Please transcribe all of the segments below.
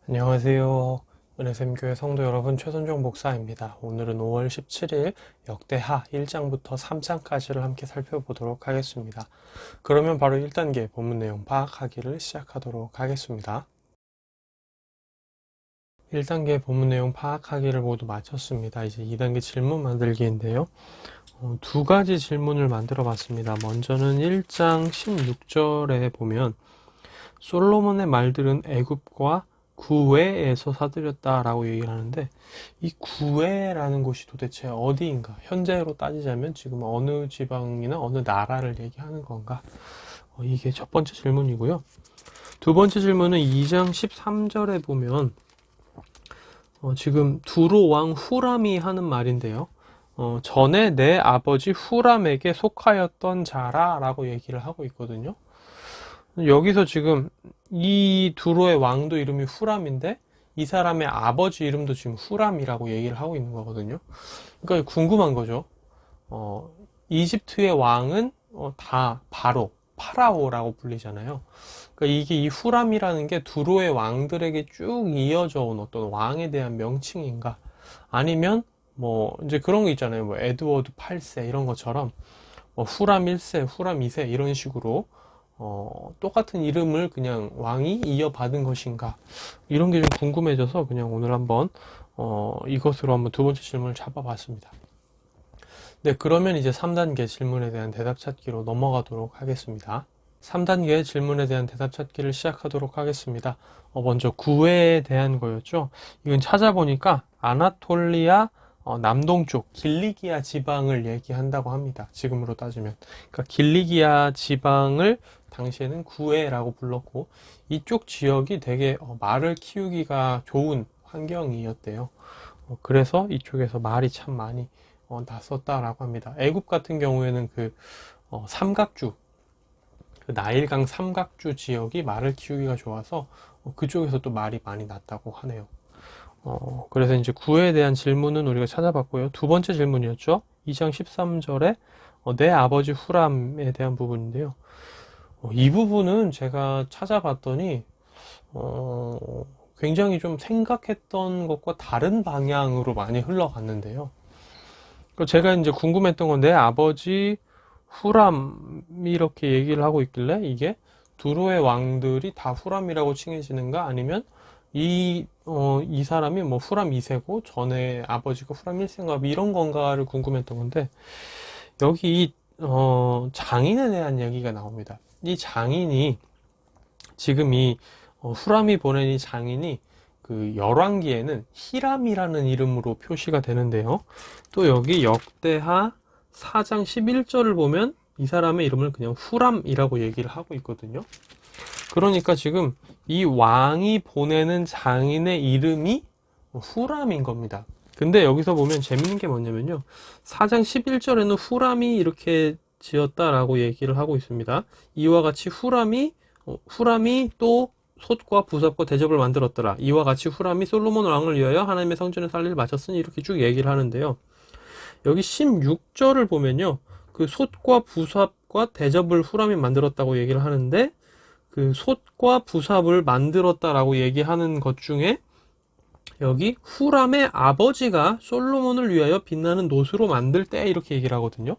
안녕하세요. 은혜샘교회 성도 여러분, 최선종 목사입니다. 오늘은 5월 17일 역대하 1장부터 3장까지를 함께 살펴보도록 하겠습니다. 그러면 바로 1단계 본문 내용 파악하기를 시작하도록 하겠습니다. 1단계 본문 내용 파악하기를 모두 마쳤습니다. 이제 2단계 질문 만들기인데요. 두 가지 질문을 만들어 봤습니다. 먼저는 1장 16절에 보면 솔로몬의 말들은 애굽과 구외에서 사들였다라고 얘기를 하는데, 이 구외라는 곳이 도대체 어디인가? 현재로 따지자면 지금 어느 지방이나 어느 나라를 얘기하는 건가? 이게 첫 번째 질문이고요. 두 번째 질문은 2장 13절에 보면 지금 두로 왕 후람이 하는 말인데요. 전에 내 아버지 후람에게 속하였던 자라 라고 얘기를 하고 있거든요. 여기서 지금 이 두로의 왕도 이름이 후람인데 이 사람의 아버지 이름도 지금 후람이라고 얘기를 하고 있는 거거든요. 그러니까 궁금한 거죠. 이집트의 왕은 다 파라오라고 불리잖아요. 그러니까 이게 이 후람이라는 게 두로의 왕들에게 쭉 이어져 온 어떤 왕에 대한 명칭인가? 아니면 뭐 이제 그런 거 있잖아요. 뭐 에드워드 8세 이런 것처럼 후람 1세, 후람 2세 이런 식으로 똑같은 이름을 그냥 왕이 이어받은 것인가, 이런 게 좀 궁금해져서 그냥 오늘 한번 이것으로 한번 두 번째 질문을 잡아봤습니다. 네, 그러면 이제 3단계 질문에 대한 대답 찾기로 넘어가도록 하겠습니다. 3단계 질문에 대한 대답 찾기를 시작하도록 하겠습니다. 먼저 구회에 대한 거였죠. 이건 찾아보니까 아나톨리아 남동쪽 길리기아 지방을 얘기한다고 합니다. 지금으로 따지면. 그러니까 길리기아 지방을 당시에는 구회라고 불렀고, 이쪽 지역이 되게 말을 키우기가 좋은 환경이었대요. 그래서 이쪽에서 말이 참 많이 났었다라고 합니다. 애굽 같은 경우에는 그 삼각주, 그 나일강 삼각주 지역이 말을 키우기가 좋아서 그쪽에서 또 말이 많이 났다고 하네요. 그래서 이제 구에 대한 질문은 우리가 찾아봤고요. 두 번째 질문이었죠. 2장 13절에 내 아버지 후람에 대한 부분인데요. 이 부분은 제가 찾아봤더니 굉장히 좀 생각했던 것과 다른 방향으로 많이 흘러갔는데요. 제가 이제 궁금했던 건 내 아버지 후람 이렇게 얘기를 하고 있길래 이게 두로의 왕들이 다 후람이라고 칭해지는가, 아니면 이 사람이 뭐 후람 2세고 전에 아버지가 후람 1세인가 이런 건가를 궁금했던 건데, 여기 이 장인에 대한 얘기가 나옵니다. 이 장인이 지금 이 후람이 보낸 이 장인이 그 열왕기에는 히람이라는 이름으로 표시가 되는데요. 또 여기 역대하 4장 11절을 보면 이 사람의 이름을 그냥 후람이라고 얘기를 하고 있거든요. 그러니까 지금 이 왕이 보내는 장인의 이름이 후람인 겁니다. 근데 여기서 보면 재밌는 게 뭐냐면요. 4장 11절에는 후람이 이렇게 지었다라고 얘기를 하고 있습니다. 이와 같이 후람이 또 솥과 부삽과 대접을 만들었더라. 이와 같이 후람이 솔로몬 왕을 위하여 하나님의 성전의 살리를 마쳤으니, 이렇게 쭉 얘기를 하는데요. 여기 16절을 보면요. 그 솥과 부삽과 대접을 후람이 만들었다고 얘기를 하는데, 그 솥과 부삽을 만들었다라고 얘기하는 것 중에 여기 후람의 아버지가 솔로몬을 위하여 빛나는 놋으로 만들 때 이렇게 얘기를 하거든요.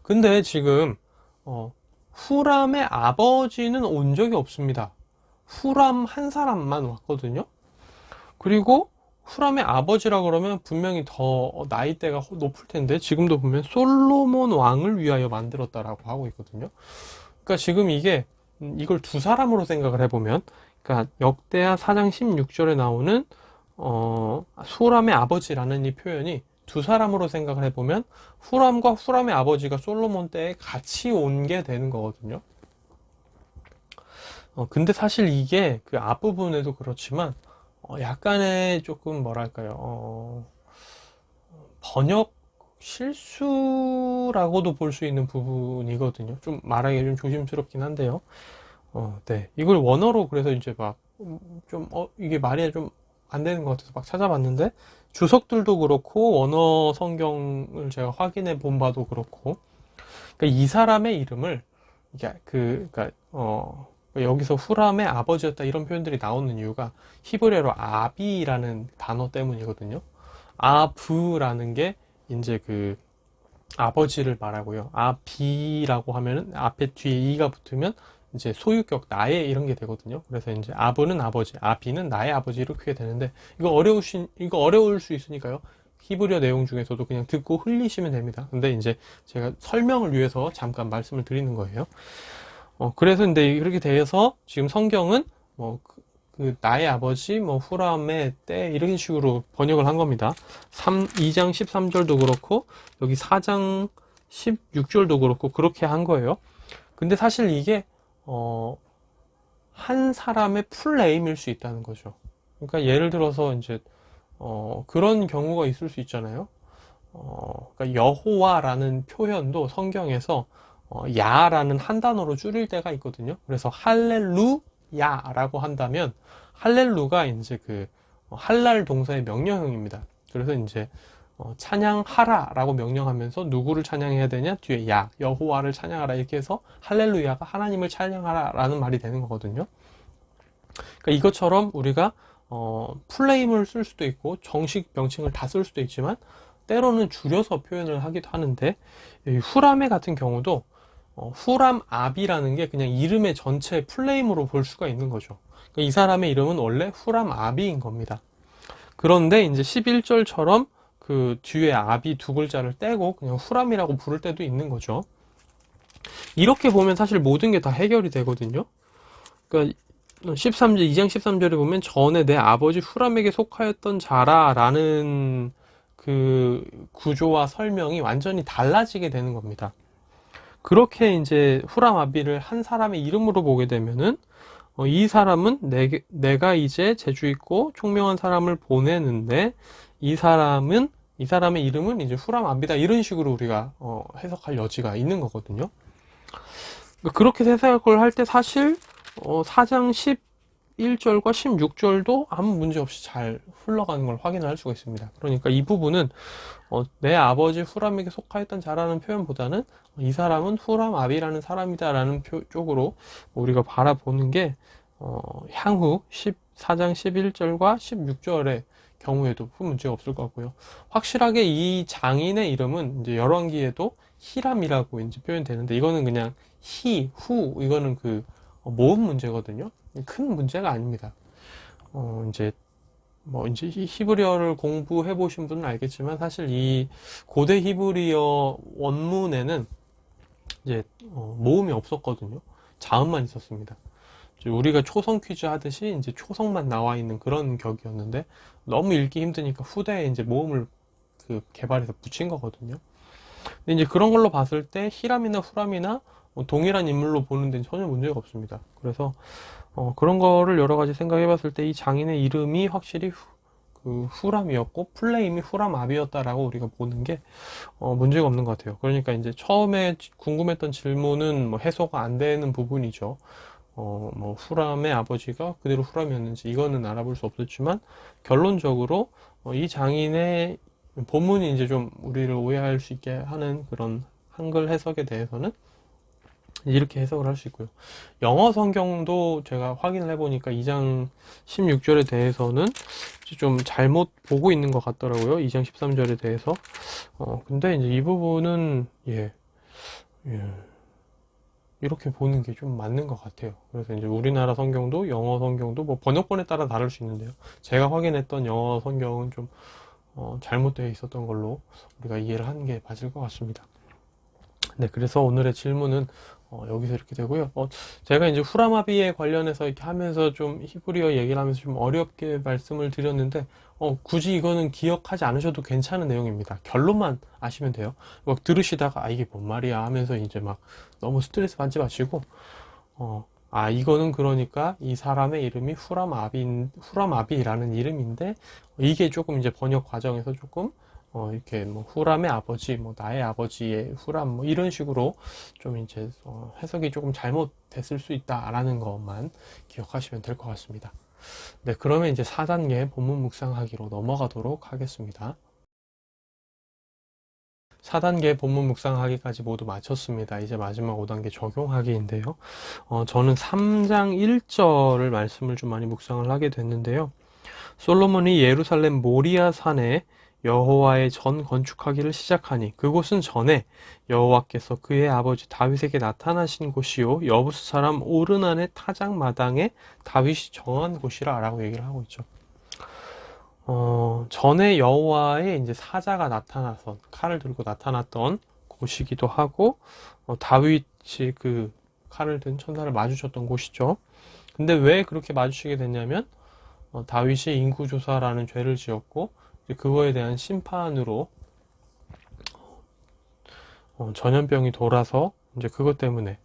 근데 지금 후람의 아버지는 온 적이 없습니다. 후람 한 사람만 왔거든요. 그리고 후람의 아버지라 그러면 분명히 더 나이대가 높을 텐데, 지금도 보면 솔로몬 왕을 위하여 만들었다라고 하고 있거든요. 그러니까 지금 이걸 두 사람으로 생각을 해보면, 그러니까 역대하 4장 16절에 나오는 후람의 아버지라는 이 표현이 두 사람으로 생각을 해보면 후람과 후람의 아버지가 솔로몬 때에 같이 온 게 되는 거거든요. 근데 사실 이게 그 앞부분에도 그렇지만 약간의 조금 뭐랄까요, 번역 실수라고도 볼 수 있는 부분이거든요. 좀 말하기 좀 조심스럽긴 한데요. 네. 이걸 원어로 그래서 이제 막 이게 말이 좀 안 되는 것 같아서 막 찾아봤는데, 주석들도 그렇고 원어 성경을 제가 확인해 본 바도 그렇고, 그러니까 이 사람의 이름을 그러니까 여기서 후람의 아버지였다 이런 표현들이 나오는 이유가 히브리어로 아비라는 단어 때문이거든요. 아브라는 게 이제 그 아버지를 말하고요. 아비라고 하면은 앞에 뒤에 이가 붙으면 이제 소유격 나의 이런 게 되거든요. 그래서 이제 아브는 아버지, 아비는 나의 아버지 이렇게 되는데 이거 어려울 수 있으니까요. 히브리어 내용 중에서도 그냥 듣고 흘리시면 됩니다. 근데 이제 제가 설명을 위해서 잠깐 말씀을 드리는 거예요. 그래서 근데 그렇게 돼서 지금 성경은 뭐 그 나의 아버지 뭐 후람의 때 이런 식으로 번역을 한 겁니다. 2장 13절도 그렇고 여기 4장 16절도 그렇고 그렇게 한 거예요. 근데 사실 이게 한 사람의 풀네임일 수 있다는 거죠. 그러니까 예를 들어서 이제 그런 경우가 있을 수 있잖아요. 그러니까 여호와라는 표현도 성경에서 야라는 한 단어로 줄일 때가 있거든요. 그래서 할렐루야라고 한다면 할렐루가 이제 그 할랄 동사의 명령형입니다. 그래서 이제 찬양하라라고 명령하면서 누구를 찬양해야 되냐? 뒤에 야, 여호와를 찬양하라 이렇게 해서 할렐루야가 하나님을 찬양하라라는 말이 되는 거거든요. 그러니까 이것처럼 우리가 풀네임을 쓸 수도 있고 정식 명칭을 다 쓸 수도 있지만 때로는 줄여서 표현을 하기도 하는데 후람의 같은 경우도 후람 아비라는 게 그냥 이름의 전체 풀네임으로 볼 수가 있는 거죠. 그러니까 이 사람의 이름은 원래 후람 아비인 겁니다. 그런데 이제 11절처럼 그 뒤에 아비 두 글자를 떼고 그냥 후람이라고 부를 때도 있는 거죠. 이렇게 보면 사실 모든 게 다 해결이 되거든요. 그러니까 2장 13절에 보면 전에 내 아버지 후람에게 속하였던 자라라는 그 구조와 설명이 완전히 달라지게 되는 겁니다. 그렇게 이제 후람 아비를 한 사람의 이름으로 보게 되면은 이 사람은 내가 이제 재주 있고 총명한 사람을 보내는데 이 사람의 이름은 이제 후람 아비다 이런 식으로 우리가 해석할 여지가 있는 거거든요. 그렇게 해석을 할 때 사실 4장 11절과 16절도 아무 문제 없이 잘 흘러가는 걸 확인할 수가 있습니다. 그러니까 이 부분은 내 아버지 후람에게 속하였던 자라는 표현보다는 이 사람은 후람 아비라는 사람이다라는 쪽으로 우리가 바라보는 게 향후 4장 11절과 16절의 경우에도 큰 문제가 없을 것 같고요. 확실하게 이 장인의 이름은 이제 열왕기에도 히람이라고 이제 표현되는데 이거는 그냥 후 이거는 그 모음 문제거든요. 큰 문제가 아닙니다. 이제 이제 히브리어를 공부해 보신 분은 알겠지만 사실 이 고대 히브리어 원문에는 이제 모음이 없었거든요. 자음만 있었습니다. 우리가 초성 퀴즈 하듯이 이제 초성만 나와 있는 그런 격이었는데 너무 읽기 힘드니까 후대에 이제 모음을 개발해서 붙인 거거든요. 근데 이제 그런 걸로 봤을 때 히람이나 후람이나 동일한 인물로 보는 데는 전혀 문제가 없습니다. 그래서 그런 거를 여러 가지 생각해 봤을 때 이 장인의 이름이 확실히 후람이었고 풀네임이 후람 아비였다라고 우리가 보는 게 문제가 없는 것 같아요. 그러니까 이제 처음에 궁금했던 질문은 뭐 해소가 안 되는 부분이죠. 뭐 후람의 아버지가 그대로 후람이었는지 이거는 알아볼 수 없었지만 결론적으로 이 장인의 본문이 이제 좀 우리를 오해할 수 있게 하는 그런 한글 해석에 대해서는 이렇게 해석을 할 수 있고요. 영어 성경도 제가 확인을 해보니까 2장 16절에 대해서는 좀 잘못 보고 있는 것 같더라고요. 2장 13절에 대해서. 근데 이제 이 부분은, 이렇게 보는 게 좀 맞는 것 같아요. 그래서 이제 우리나라 성경도 영어 성경도 뭐 번역본에 따라 다를 수 있는데요. 제가 확인했던 영어 성경은 좀 잘못되어 있었던 걸로 우리가 이해를 하는 게 맞을 것 같습니다. 네, 그래서 오늘의 질문은 여기서 이렇게 되고요. 제가 이제 후라마비에 관련해서 이렇게 하면서 좀 히브리어 얘기를 하면서 좀 어렵게 말씀을 드렸는데 굳이 이거는 기억하지 않으셔도 괜찮은 내용입니다. 결론만 아시면 돼요. 막 들으시다가 이게 뭔 말이야 하면서 이제 막 너무 스트레스 받지 마시고 이거는 그러니까 이 사람의 이름이 후라마비라는 이름인데 이게 조금 이제 번역 과정에서 조금 이렇게 뭐 후람의 아버지, 뭐 나의 아버지의 후람, 뭐 이런 식으로 좀 이제 해석이 조금 잘못됐을 수 있다라는 것만 기억하시면 될 것 같습니다. 네, 그러면 이제 4단계 본문 묵상하기로 넘어가도록 하겠습니다. 4단계 본문 묵상하기까지 모두 마쳤습니다. 이제 마지막 5단계 적용하기인데요. 저는 3장 1절을 말씀을 좀 많이 묵상을 하게 됐는데요. 솔로몬이 예루살렘 모리아 산에 여호와의 전 건축하기를 시작하니 그곳은 전에 여호와께서 그의 아버지 다윗에게 나타나신 곳이요 여부스 사람 오르난의 타작 마당에 다윗이 정한 곳이라 라고 얘기를 하고 있죠. 전에 여호와의 이제 사자가 나타나서 칼을 들고 나타났던 곳이기도 하고 다윗이 그 칼을 든 천사를 마주쳤던 곳이죠. 근데 왜 그렇게 마주치게 됐냐면 다윗이 인구조사라는 죄를 지었고 그거에 대한 심판으로 전염병이 돌아서 이제 그것 때문에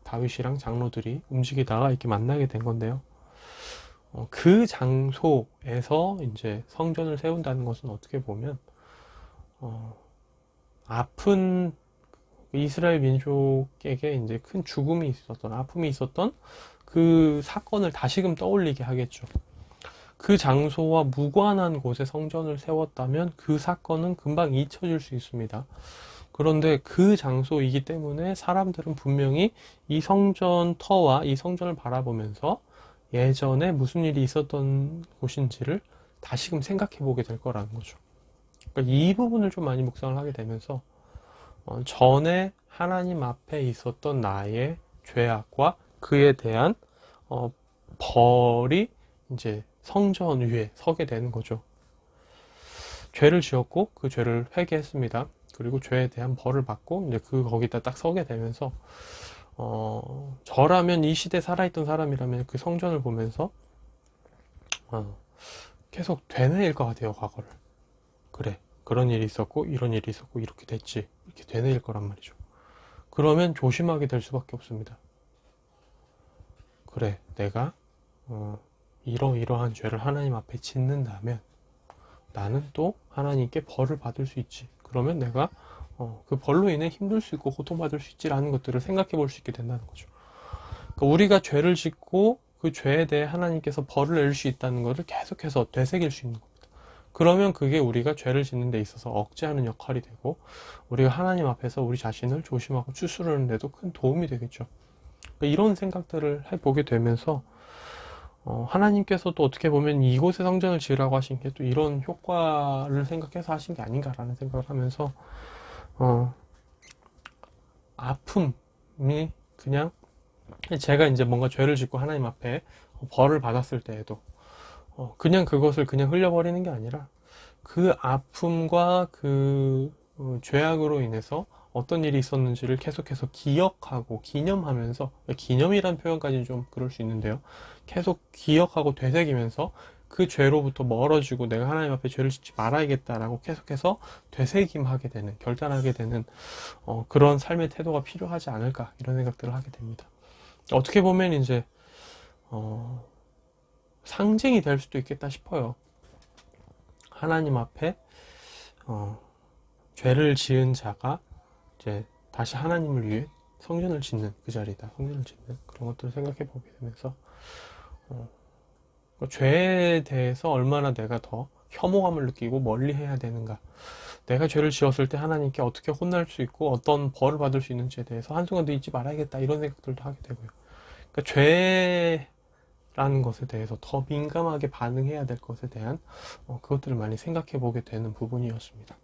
다윗이랑 장로들이 움직이다가 이렇게 만나게 된 건데요. 그 장소에서 이제 성전을 세운다는 것은 어떻게 보면 아픈 이스라엘 민족에게 이제 큰 죽음이 있었던 아픔이 있었던 그 사건을 다시금 떠올리게 하겠죠. 그 장소와 무관한 곳에 성전을 세웠다면 그 사건은 금방 잊혀질 수 있습니다. 그런데 그 장소이기 때문에 사람들은 분명히 이 성전 터와 이 성전을 바라보면서 예전에 무슨 일이 있었던 곳인지를 다시금 생각해 보게 될 거라는 거죠. 그러니까 이 부분을 좀 많이 묵상을 하게 되면서 전에 하나님 앞에 있었던 나의 죄악과 그에 대한 벌이 이제 성전 위에 서게 되는 거죠. 죄를 지었고 그 죄를 회개했습니다. 그리고 죄에 대한 벌을 받고 이제 거기다 딱 서게 되면서 저라면 이 시대에 살아있던 사람이라면 그 성전을 보면서 계속 되뇌일 것 같아요. 과거를. 그래, 그런 일이 있었고 이런 일이 있었고 이렇게 됐지, 이렇게 되뇌일 거란 말이죠. 그러면 조심하게 될 수밖에 없습니다. 그래, 내가 이러이러한 죄를 하나님 앞에 짓는다면 나는 또 하나님께 벌을 받을 수 있지. 그러면 내가 그 벌로 인해 힘들 수 있고 고통받을 수 있지라는 것들을 생각해 볼 수 있게 된다는 거죠. 그러니까 우리가 죄를 짓고 그 죄에 대해 하나님께서 벌을 내릴 수 있다는 것을 계속해서 되새길 수 있는 겁니다. 그러면 그게 우리가 죄를 짓는 데 있어서 억제하는 역할이 되고 우리가 하나님 앞에서 우리 자신을 조심하고 추스르는 데도 큰 도움이 되겠죠. 그러니까 이런 생각들을 해보게 되면서 하나님께서도 어떻게 보면 이곳에 성전을 지으라고 하신 게 또 이런 효과를 생각해서 하신 게 아닌가라는 생각을 하면서 아픔이 그냥 제가 이제 뭔가 죄를 짓고 하나님 앞에 벌을 받았을 때에도 그냥 그것을 그냥 흘려버리는 게 아니라 그 아픔과 그 죄악으로 인해서 어떤 일이 있었는지를 계속해서 기억하고 기념하면서, 기념이라는 표현까지는 좀 그럴 수 있는데요, 계속 기억하고 되새기면서 그 죄로부터 멀어지고 내가 하나님 앞에 죄를 짓지 말아야겠다라고 계속해서 되새김하게 되는, 결단하게 되는 그런 삶의 태도가 필요하지 않을까, 이런 생각들을 하게 됩니다. 어떻게 보면 이제 상징이 될 수도 있겠다 싶어요. 하나님 앞에 죄를 지은 자가 이제 다시 하나님을 위해 성전을 짓는 그 자리다, 성전을 짓는 그런 것들을 생각해 보게 되면서 죄에 대해서 얼마나 내가 더 혐오감을 느끼고 멀리 해야 되는가, 내가 죄를 지었을 때 하나님께 어떻게 혼날 수 있고 어떤 벌을 받을 수 있는지에 대해서 한순간도 잊지 말아야겠다, 이런 생각들도 하게 되고요. 그러니까 죄라는 것에 대해서 더 민감하게 반응해야 될 것에 대한 그것들을 많이 생각해 보게 되는 부분이었습니다.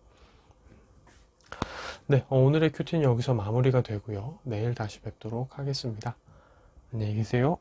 네, 오늘의 큐티는 여기서 마무리가 되고요. 내일 다시 뵙도록 하겠습니다. 안녕히 계세요.